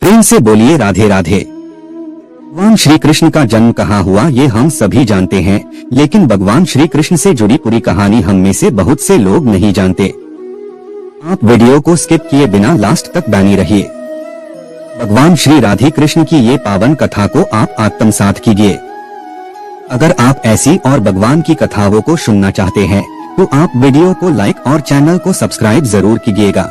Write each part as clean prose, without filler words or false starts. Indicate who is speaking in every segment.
Speaker 1: प्रेम से बोलिए राधे राधे। भगवान श्री कृष्ण का जन्म कहाँ हुआ ये हम सभी जानते हैं, लेकिन भगवान श्री कृष्ण से जुड़ी पूरी कहानी हम में से बहुत से लोग नहीं जानते। आप वीडियो को स्किप किए बिना लास्ट तक बने रहिए। भगवान श्री राधे कृष्ण की ये पावन कथा को आप आत्मसात कीजिए। अगर आप ऐसी और भगवान की कथाओं को सुनना चाहते हैं तो आप वीडियो को लाइक और चैनल को सब्सक्राइब जरूर कीजिएगा।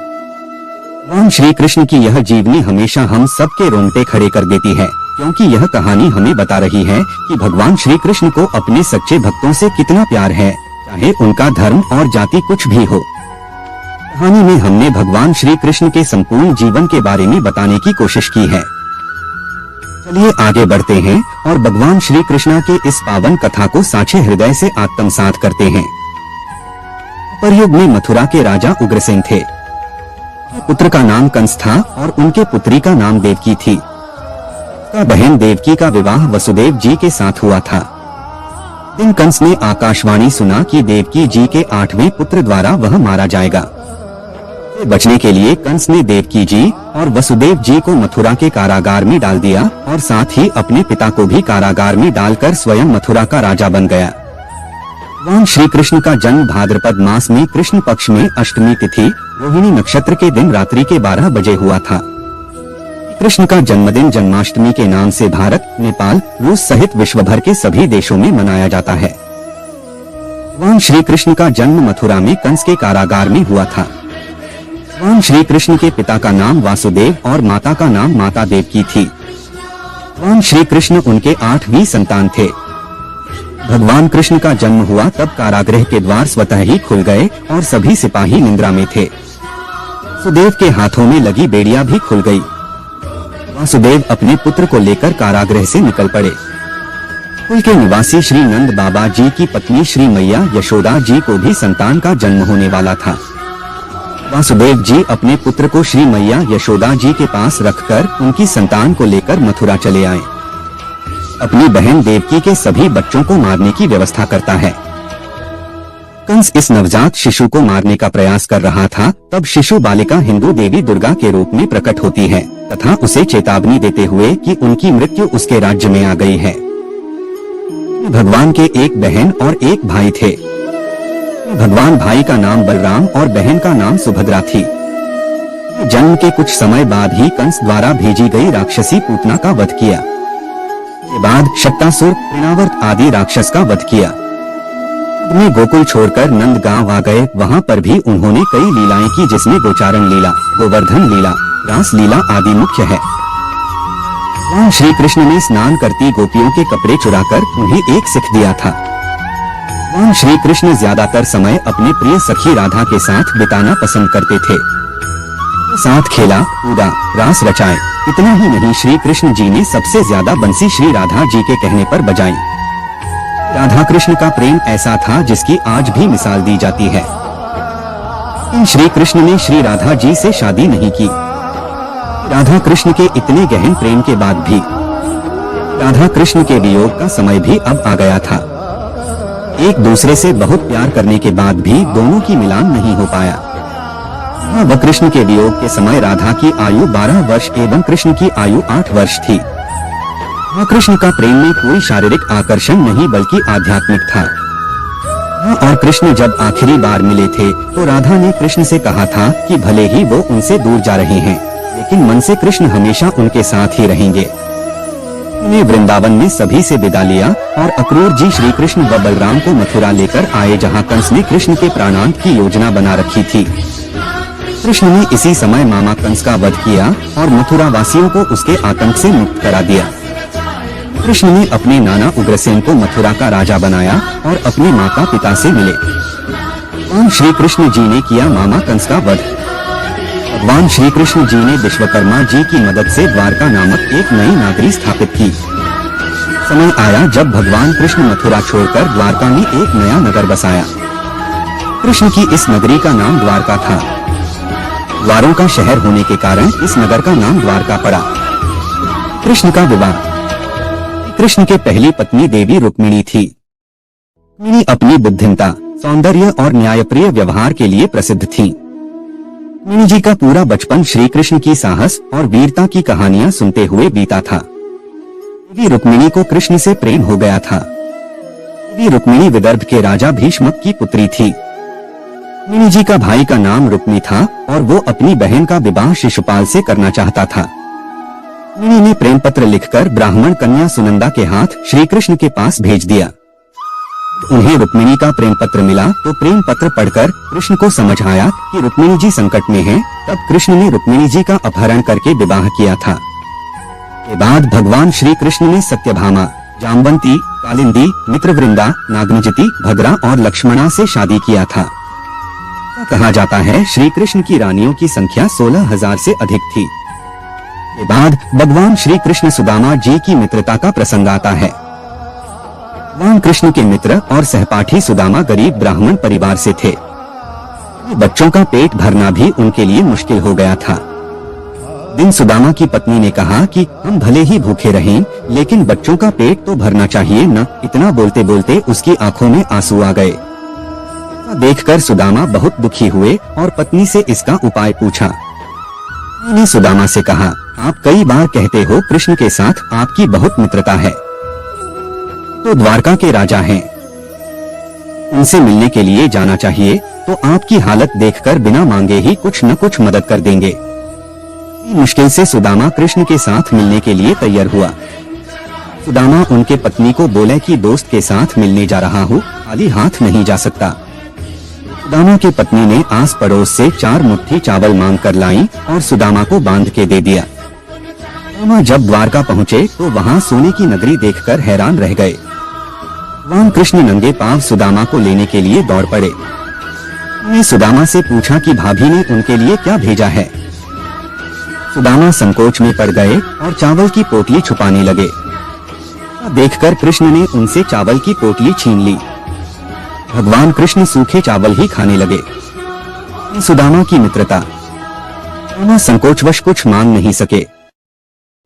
Speaker 1: भगवान श्री कृष्ण की यह जीवनी हमेशा हम सबके रोंगटे खड़े कर देती है, क्योंकि यह कहानी हमें बता रही है कि भगवान श्री कृष्ण को अपने सच्चे भक्तों से कितना प्यार है, चाहे उनका धर्म और जाति कुछ भी हो। कहानी में हमने भगवान श्री कृष्ण के संपूर्ण जीवन के बारे में बताने की कोशिश की है। चलिए आगे बढ़ते हैं और भगवान श्री कृष्ण के इस पावन कथा को साचे हृदय से आत्मसात करते हैं। परयुग में मथुरा के राजा उग्रसेन थे। पुत्र का नाम कंस था और उनके पुत्री का नाम देवकी थी। का बहन देवकी का विवाह वसुदेव जी के साथ हुआ था। दिन कंस ने आकाशवाणी सुना कि देवकी जी के 8वें पुत्र द्वारा वह मारा जाएगा। बचने के लिए कंस ने देवकी जी और वसुदेव जी को मथुरा के कारागार में डाल दिया और साथ ही अपने पिता को भी कारागार में डालकर स्वयं मथुरा का राजा बन गया। भगवान श्री कृष्ण का जन्म भाद्रपद मास में कृष्ण पक्ष में अष्टमी तिथि रोहिणी नक्षत्र के दिन रात्रि के 12 बजे हुआ था। कृष्ण का जन्मदिन जन्माष्टमी के नाम से भारत, नेपाल, रूस सहित विश्व भर के सभी देशों में मनाया जाता है। भगवान श्री कृष्ण का जन्म मथुरा में कंस के कारागार में हुआ था। भगवान श्री कृष्ण के पिता का नाम वासुदेव और माता का नाम माता देवकी थी। भगवान श्री कृष्ण उनके 8वीं संतान थे। भगवान कृष्ण का जन्म हुआ तब कारागृह के द्वार स्वतः ही खुल गए और सभी सिपाही निद्रा में थे। वासुदेव के हाथों में लगी बेड़ियां भी खुल गई। वासुदेव अपने पुत्र को लेकर कारागृह से निकल पड़े। कुल के निवासी श्री नंद बाबा जी की पत्नी श्री मैया यशोदा जी को भी संतान का जन्म होने वाला था। वासुदेव जी अपने पुत्र को श्री मैया यशोदा जी के पास रखकर उनकी संतान को लेकर मथुरा चले आए। अपनी बहन देवकी के सभी बच्चों को मारने की व्यवस्था करता है। कंस इस नवजात शिशु को मारने का प्रयास कर रहा था, तब शिशु बालिका हिंदू देवी दुर्गा के रूप में प्रकट होती है तथा उसे चेतावनी देते हुए कि उनकी मृत्यु उसके राज्य में आ गई है। भगवान के एक बहन और एक भाई थे। भगवान भाई का नाम बलराम और बहन का नाम सुभद्रा थी। जन्म के कुछ समय बाद ही कंस द्वारा भेजी गई राक्षसी पूतना का वध किया। के बाद शक्तासुर, तृणावर्त आदि राक्षस का वध किया। में गोकुल छोड़कर नंद गांव आ गए। वहां पर भी उन्होंने कई लीलाएं की, जिसमें गोचारण लीला, गोवर्धन लीला, रास लीला आदि मुख्य है। वहां श्री कृष्ण ने स्नान करती गोपियों के कपड़े चुराकर उन्हें एक सिख दिया था। भगवान श्री कृष्ण ज्यादातर समय अपने प्रिय सखी राधा के साथ बिताना पसंद करते थे। साथ खेला कूदा, रास रचाए। इतना ही नहीं, श्री कृष्ण जी ने सबसे ज्यादा बंसी श्री राधा जी के कहने पर बजाई। राधा कृष्ण का प्रेम ऐसा था जिसकी आज भी मिसाल दी जाती है। श्री कृष्ण ने श्री राधा जी से शादी नहीं की। राधा कृष्ण के इतने गहन प्रेम के बाद भी राधा कृष्ण के वियोग का समय भी अब आ गया था। एक दूसरे से बहुत प्यार करने के बाद भी दोनों की मिलान नहीं हो पाया। वह कृष्ण के वियोग के समय राधा की आयु 12 वर्ष एवं कृष्ण की आयु 8 वर्ष थी। कृष्ण का प्रेम में कोई शारीरिक आकर्षण नहीं बल्कि आध्यात्मिक था। और कृष्ण जब आखिरी बार मिले थे तो राधा ने कृष्ण से कहा था कि भले ही वो उनसे दूर जा रहे हैं, लेकिन मन से कृष्ण हमेशा उनके साथ ही रहेंगे। उन्हें वृंदावन में सभी से विदा लिया और अक्रूर जी श्री कृष्ण व बलराम को मथुरा लेकर आए, जहाँ कंस ने कृष्ण के प्राणांत की योजना बना रखी थी। कृष्ण ने इसी समय मामा कंस का वध किया और मथुरा वासियों को उसके आतंक से मुक्त करा दिया। कृष्ण ने अपने नाना उग्रसेन को मथुरा का राजा बनाया और अपने माता पिता से मिले। भगवान श्री कृष्ण जी ने किया मामा कंस का वध। भगवान श्री कृष्ण जी ने विश्वकर्मा जी की मदद से द्वारका नामक एक नई नगरी स्थापित की। समय आया जब भगवान कृष्ण मथुरा छोड़कर द्वारका में एक नया नगर बसाया। कृष्ण की इस नगरी का नाम द्वारका था। द्वारों का शहर होने के कारण इस नगर का नाम द्वारका पड़ा। कृष्ण का विवाह। कृष्ण के पहली पत्नी देवी रुक्मिणी थी। रुक्मिणी अपनी बुद्धिमता, सौंदर्य और न्यायप्रिय व्यवहार के लिए प्रसिद्ध थी। रुक्मिणी जी का पूरा बचपन श्री कृष्ण की साहस और वीरता की कहानियां सुनते हुए बीता था। देवी रुक्मिणी को कृष्ण से प्रेम हो गया था। देवी रुक्मिणी विदर्भ के राजा भीष्मक की पुत्री थी। रुक्मिणी जी का भाई का नाम रुक्मी था और वो अपनी बहन का विवाह शिशुपाल से करना चाहता था। रुक्मिणी ने प्रेम पत्र लिखकर ब्राह्मण कन्या सुनंदा के हाथ श्री कृष्ण के पास भेज दिया। उन्हें रुक्मिणी का प्रेम पत्र मिला तो प्रेम पत्र पढ़कर कृष्ण को समझ आया कि रुक्मिणी जी संकट में हैं। तब कृष्ण ने रुक्मिणी जी का अपहरण करके विवाह किया था। के बाद भगवान श्री कृष्ण ने सत्यभामा, जामवंती, कालिंदी, मित्रवृंदा, नागनजती, भद्रा और लक्ष्मणा से शादी किया था। कहा जाता है श्री कृष्ण की रानियों की संख्या 16,000 से अधिक थी। के बाद भगवान श्री कृष्ण सुदामा जी की मित्रता का प्रसंग आता है। भगवान कृष्ण के मित्र और सहपाठी सुदामा गरीब ब्राह्मण परिवार से थे। बच्चों का पेट भरना भी उनके लिए मुश्किल हो गया था। दिन सुदामा की पत्नी ने कहा कि हम भले ही भूखे रहें, लेकिन बच्चों का पेट तो भरना चाहिए न। इतना बोलते बोलते उसकी आंखों में आंसू आ गए। देखकर सुदामा बहुत दुखी हुए और पत्नी से इसका उपाय पूछा। पत्नी ने सुदामा से कहा, आप कई बार कहते हो कृष्ण के साथ आपकी बहुत मित्रता है, तो द्वारका के राजा हैं, उनसे मिलने के लिए जाना चाहिए, तो आपकी हालत देखकर बिना मांगे ही कुछ न कुछ मदद कर देंगे। मुश्किल से सुदामा कृष्ण के साथ मिलने के लिए तैयार हुआ। सुदामा उनके पत्नी को बोले कि दोस्त के साथ मिलने जा रहा हूँ, खाली हाथ नहीं जा सकता। सुदामा की पत्नी ने आस पड़ोस से 4 मुट्ठी चावल मांग कर लाई और सुदामा को बांध के दे दिया। सुदामा जब द्वारका पहुँचे तो वहाँ सोने की नगरी देखकर हैरान रह गए। भगवान कृष्ण नंगे पांव सुदामा को लेने के लिए दौड़ पड़े। उन्होंने सुदामा से पूछा कि भाभी ने उनके लिए क्या भेजा है। सुदामा संकोच में पड़ गए और चावल की पोटली छुपाने लगे। देखकर कृष्ण ने उनसे चावल की पोटली छीन ली। भगवान कृष्ण सूखे चावल ही खाने लगे। सुदामा की मित्रता। सुदामा संकोचवश कुछ मांग नहीं सके।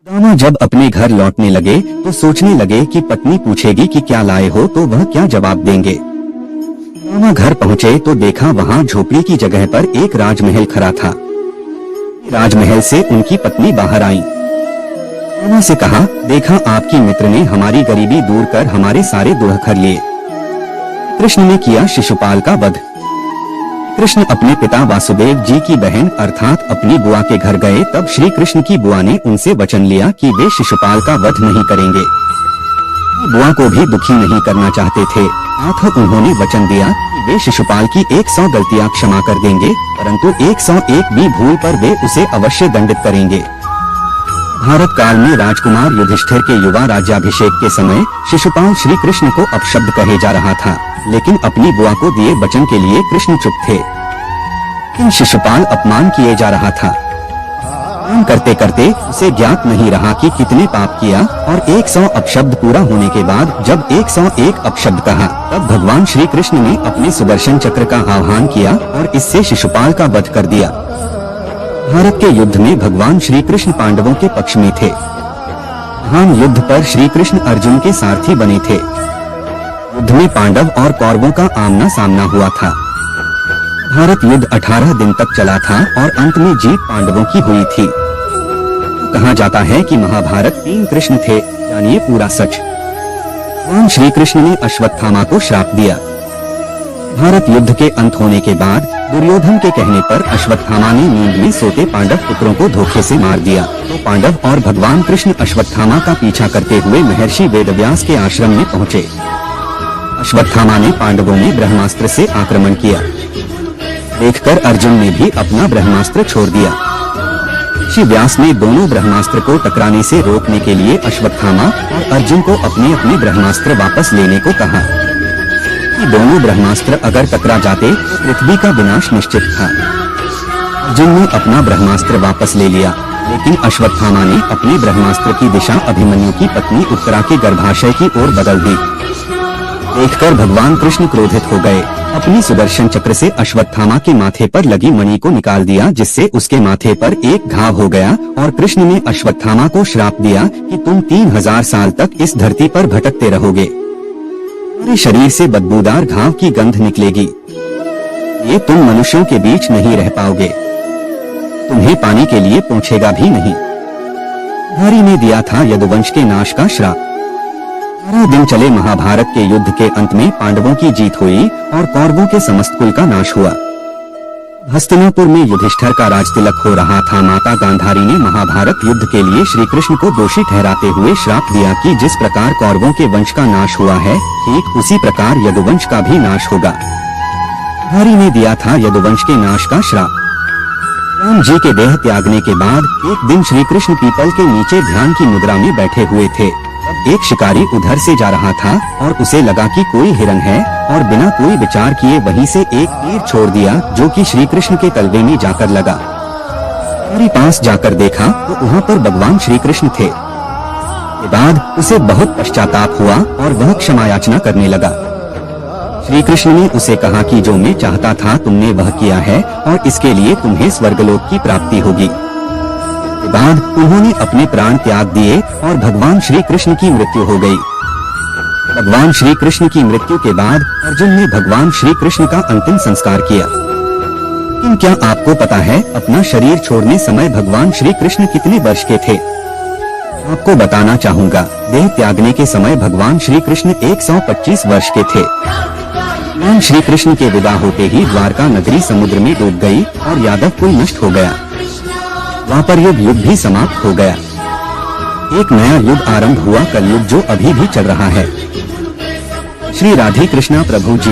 Speaker 1: सुदामा जब अपने घर लौटने लगे तो सोचने लगे कि पत्नी पूछेगी कि क्या लाए हो तो वह क्या जवाब देंगे। सुदामा घर पहुँचे तो देखा वहाँ झोपड़ी की जगह पर एक राजमहल खड़ा था। राजमहल से उनकी पत्नी बाहर आई। सुदामा से कहा, देखा आपकी मित्र ने हमारी गरीबी दूर कर हमारे सारे दुख लिए। कृष्ण ने किया शिशुपाल का वध। कृष्ण अपने पिता वासुदेव जी की बहन अर्थात अपनी बुआ के घर गए। तब श्री कृष्ण की बुआ ने उनसे वचन लिया कि वे शिशुपाल का वध नहीं करेंगे। बुआ को भी दुखी नहीं करना चाहते थे, अतः उन्होंने वचन दिया कि वे शिशुपाल की 100 गलतियां क्षमा कर देंगे, परंतु 101 भी भूल पर वे उसे अवश्य दंडित करेंगे। भारत काल में राजकुमार युधिष्ठिर के युवा राज्याभिषेक के समय शिशुपाल श्री कृष्ण को अपशब्द कहे जा रहा था, लेकिन अपनी बुआ को दिए वचन के लिए कृष्ण चुप थे। लेकिन शिशुपाल अपमान किए जा रहा था। काम करते करते उसे ज्ञात नहीं रहा कि कितने पाप किया, और 100 अपशब्द पूरा होने के बाद जब 101 अपशब्द कहा तब भगवान श्री कृष्ण ने अपने सुदर्शन चक्र का आह्वान किया और इससे शिशुपाल का वध कर दिया। भारत के युद्ध में भगवान श्री कृष्ण पांडवों के पक्ष में थे। महान युद्ध पर श्री कृष्ण अर्जुन के सारथी बने थे। युद्ध में पांडव और कौरवों का आमना सामना हुआ था। भारत युद्ध 18 दिन तक चला था और अंत में जीत पांडवों की हुई थी। कहा जाता है कि महाभारत 3 कृष्ण थे, जानिए पूरा सच। भगवान श्री कृष्ण ने अश्वत्थामा को श्राप दिया। भारत युद्ध के अंत होने के बाद दुर्योधन के कहने पर अश्वत्थामा ने नींद में सोते पांडव पुत्रों को धोखे से मार दिया, तो पांडव और भगवान कृष्ण अश्वत्थामा का पीछा करते हुए महर्षि वेदव्यास के आश्रम में पहुँचे। अश्वत्थामा ने पांडवों में ब्रह्मास्त्र से आक्रमण किया। देखकर अर्जुन ने भी अपना ब्रह्मास्त्र छोड़ दिया। ऋषि व्यास ने दोनों ब्रह्मास्त्र को टकराने से रोकने के लिए अश्वत्थामा और अर्जुन को अपने अपने ब्रह्मास्त्र वापस लेने को कहा। दोनों ब्रह्मास्त्र अगर टकरा जाते तो पृथ्वी का विनाश निश्चित था। अर्जुन ने अपना ब्रह्मास्त्र वापस ले लिया, लेकिन अश्वत्थामा ने अपने ब्रह्मास्त्र की दिशा अभिमन्यु की पत्नी उत्तरा के गर्भाशय की ओर बदल दी। देखकर भगवान कृष्ण क्रोधित हो गए। अपनी सुदर्शन चक्र से अश्वत्थामा के माथे पर लगी मणि को निकाल दिया, जिससे उसके माथे पर एक घाव हो गया, और कृष्ण ने अश्वत्थामा को श्राप दिया कि तुम 3000 साल तक इस धरती पर भटकते रहोगे। तुम्हारे शरीर से बदबूदार घाव की गंध निकलेगी। ये तुम मनुष्यों के बीच नहीं रह पाओगे। तुम्हें पानी के लिए पूछेगा भी नहीं। हरि ने दिया था यदुवंश के नाश का श्राप। 12 दिन चले महाभारत के युद्ध के अंत में पांडवों की जीत हुई और कौरवों के समस्त कुल का नाश हुआ। हस्तिनापुर में युधिष्ठिर का राजतिलक हो रहा था। माता गांधारी ने महाभारत युद्ध के लिए श्री कृष्ण को दोषी ठहराते हुए श्राप दिया कि जिस प्रकार कौरवों के वंश का नाश हुआ है, ठीक उसी प्रकार यदुवंश का भी नाश होगा। हरि ने दिया था यदुवंश के नाश का श्राप। राम जी के देह त्यागने के बाद एक दिन श्री कृष्ण पीपल के नीचे ध्यान की मुद्रा में बैठे हुए थे। एक शिकारी उधर से जा रहा था और उसे लगा कि कोई हिरन है और बिना कोई विचार किए वहीं से एक तीर छोड़ दिया जो कि श्री कृष्ण के तलवे में जाकर लगा। हरि पास जाकर देखा तो वहाँ पर भगवान श्री कृष्ण थे। के बाद उसे बहुत पश्चाताप हुआ और वह क्षमा याचना करने लगा। श्री कृष्ण ने उसे कहा कि जो मैं चाहता था तुमने वह किया है और इसके लिए तुम्हें स्वर्गलोक की प्राप्ति होगी। के बाद उन्होंने अपने प्राण त्याग दिए और भगवान श्री कृष्ण की मृत्यु हो गई। भगवान श्री कृष्ण की मृत्यु के बाद अर्जुन ने भगवान श्री कृष्ण का अंतिम संस्कार किया। लेकिन क्या आपको पता है अपना शरीर छोड़ने समय भगवान श्री कृष्ण कितने वर्ष के थे? आपको बताना चाहूँगा। देह त्यागने के समय भगवान श्री कृष्ण 125 वर्ष के थे। भगवान श्री कृष्ण के विदा होते ही द्वारका नगरी समुद्र में डूब गई और यादव कुल नष्ट हो गया। द्वापर युग भी समाप्त हो गया। एक नया युग आरंभ हुआ, कलयुग, जो अभी भी चल रहा है। श्री राधे कृष्णा प्रभु जी।